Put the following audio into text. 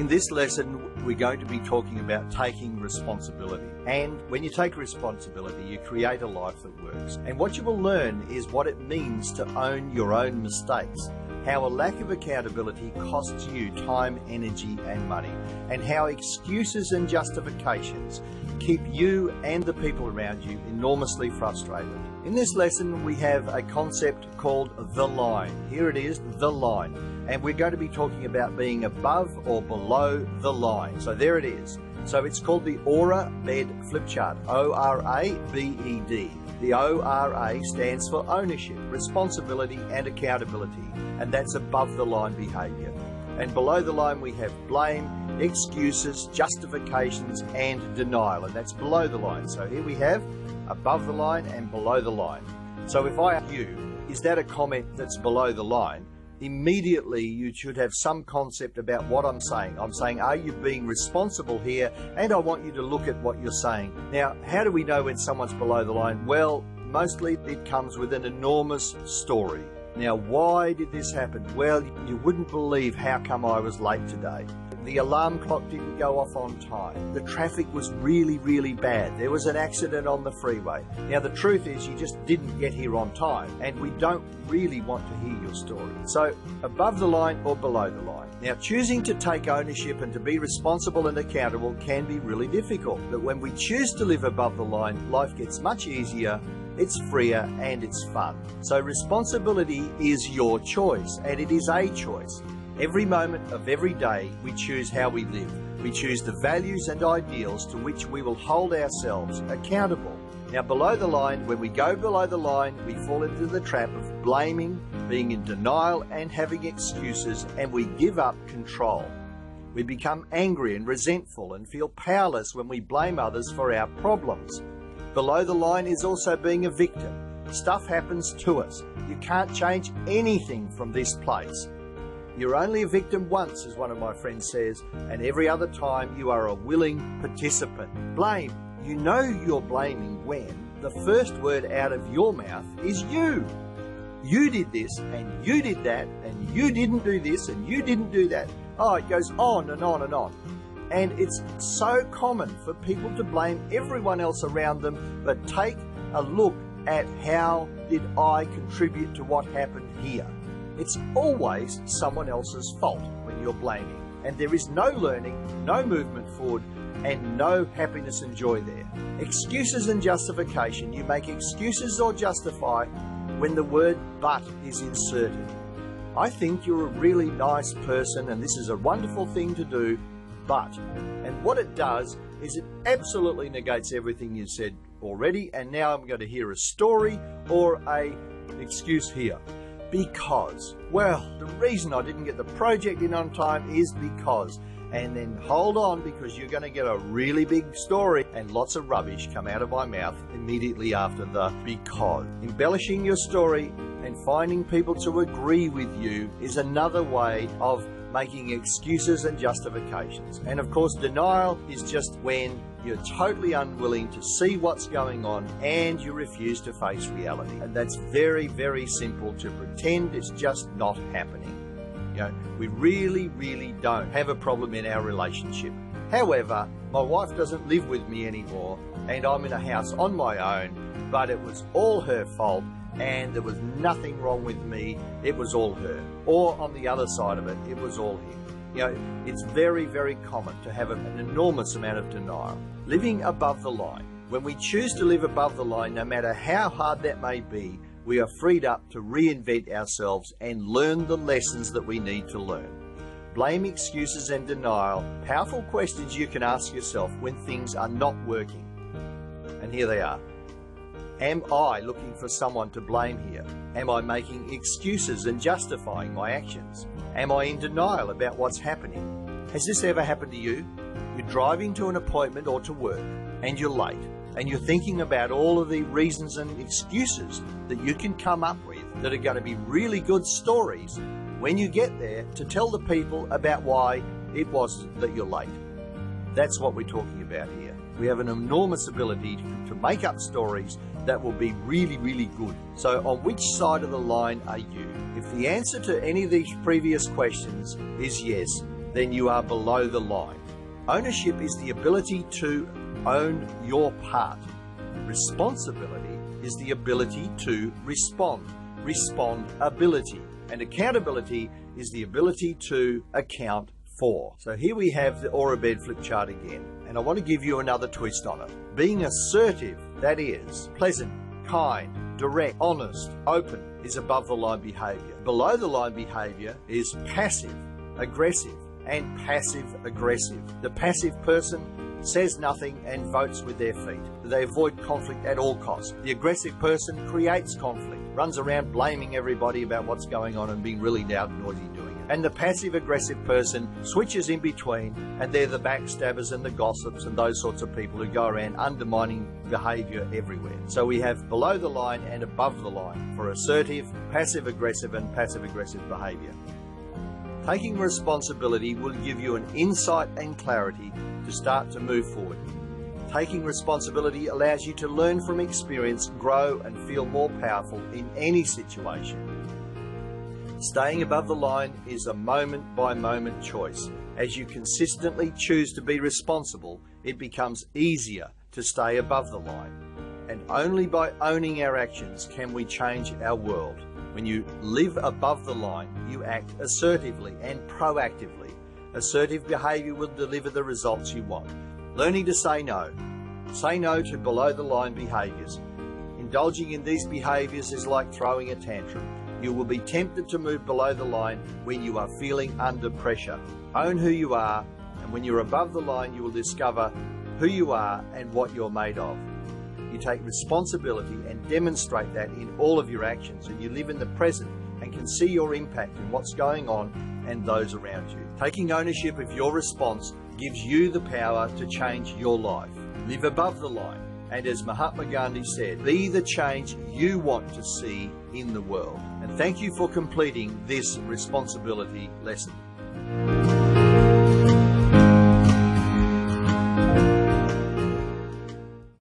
In this lesson, we're going to be talking about taking responsibility. And when you take responsibility, you create a life that works. And what you will learn is what it means to own your own mistakes, how a lack of accountability costs you time, energy, and money, and how excuses and justifications keep you and the people around you enormously frustrated. In this lesson, we have a concept called the line. Here it is, the line. And we're going to be talking about being above or below the line. So there it is. So it's called the Aura Bed Flip Chart, O-R-A-B-E-D. The O-R-A stands for ownership, responsibility, and accountability. And that's above the line behavior. And below the line we have blame, excuses, justifications, and denial. And that's below the line. So here we have above the line and below the line. So if I ask you, is that a comment that's below the line? Immediately you should have some concept about what I'm saying. I'm saying, are you being responsible here? And I want you to look at what you're saying. Now, how do we know when someone's below the line? Well, mostly it comes with an enormous story. Now, why did this happen? Well, you wouldn't believe how come I was late today. The alarm clock didn't go off on time. The traffic was really, really bad. There was an accident on the freeway. Now, the truth is you just didn't get here on time, and we don't really want to hear your story. So, above the line or below the line. Now, choosing to take ownership and to be responsible and accountable can be really difficult. But when we choose to live above the line, life gets much easier, it's freer, and it's fun. So responsibility is your choice, and it is a choice. Every moment of every day, we choose how we live. We choose the values and ideals to which we will hold ourselves accountable. Now, below the line, when we go below the line, we fall into the trap of blaming, being in denial, and having excuses, and we give up control. We become angry and resentful and feel powerless when we blame others for our problems. Below the line is also being a victim. Stuff happens to us. You can't change anything from this place. You're only a victim once, as one of my friends says, and every other time you are a willing participant. Blame. You know you're blaming when the first word out of your mouth is you. You did this, and you did that, and you didn't do this, and you didn't do that. Oh, it goes on and on and on. And it's so common for people to blame everyone else around them, but take a look at how did I contribute to what happened here. It's always someone else's fault when you're blaming. And there is no learning, no movement forward, and no happiness and joy there. Excuses and justification. You make excuses or justify when the word but is inserted. I think you're a really nice person and this is a wonderful thing to do, but. And what it does is it absolutely negates everything you said already, and now I'm going to hear a story or an excuse here. Because, well, the reason I didn't get the project in on time is because. And then hold on, because you're going to get a really big story and lots of rubbish come out of my mouth immediately after the because. Embellishing your story and finding people to agree with you is another way of making excuses and justifications. And of course, denial is just when you're totally unwilling to see what's going on and you refuse to face reality. And that's very, very simple to pretend it's just not happening. You know, we really, really don't have a problem in our relationship. However, my wife doesn't live with me anymore and I'm in a house on my own, but it was all her fault and there was nothing wrong with me. It was all her. Or on the other side of it, it was all him. You know, it's very, very common to have an enormous amount of denial. Living above the line. When we choose to live above the line, no matter how hard that may be, we are freed up to reinvent ourselves and learn the lessons that we need to learn. Blame, excuses, and denial. Powerful questions you can ask yourself when things are not working. And here they are. Am I looking for someone to blame here? Am I making excuses and justifying my actions? Am I in denial about what's happening? Has this ever happened to you? You're driving to an appointment or to work and you're late and you're thinking about all of the reasons and excuses that you can come up with that are going to be really good stories when you get there to tell the people about why it was that you're late. That's what we're talking about here. We have an enormous ability to make up stories that will be really, really good. So on which side of the line are you? If the answer to any of these previous questions is yes, then you are below the line. Ownership is the ability to own your part. Responsibility is the ability to respond. Respondability. And accountability is the ability to account for. So here we have the aura bed flip chart again, and I want to give you another twist on it. Being assertive, that is, pleasant, kind, direct, honest, open, is above the line behavior. Below the line behavior is passive, aggressive, and passive aggressive. The passive person says nothing and votes with their feet. They avoid conflict at all costs. The aggressive person creates conflict, runs around blaming everybody about what's going on and being really loud and noisy doing it. And the passive aggressive person switches in between, and they're the backstabbers and the gossips and those sorts of people who go around undermining behavior everywhere. So we have below the line and above the line for assertive, passive aggressive, and passive aggressive behavior. Taking responsibility will give you an insight and clarity to start to move forward. Taking responsibility allows you to learn from experience, grow, and feel more powerful in any situation. Staying above the line is a moment-by-moment choice. As you consistently choose to be responsible, it becomes easier to stay above the line. And only by owning our actions can we change our world. When you live above the line, you act assertively and proactively. Assertive behavior will deliver the results you want. Learning to say no. Say no to below the line behaviors. Indulging in these behaviors is like throwing a tantrum. You will be tempted to move below the line when you are feeling under pressure. Own who you are, and when you're above the line, you will discover who you are and what you're made of. You take responsibility and demonstrate that in all of your actions, and you live in the present and can see your impact in what's going on and those around you. Taking ownership of your response gives you the power to change your life. Live above the line, and as Mahatma Gandhi said, be the change you want to see in the world. And thank you for completing this responsibility lesson.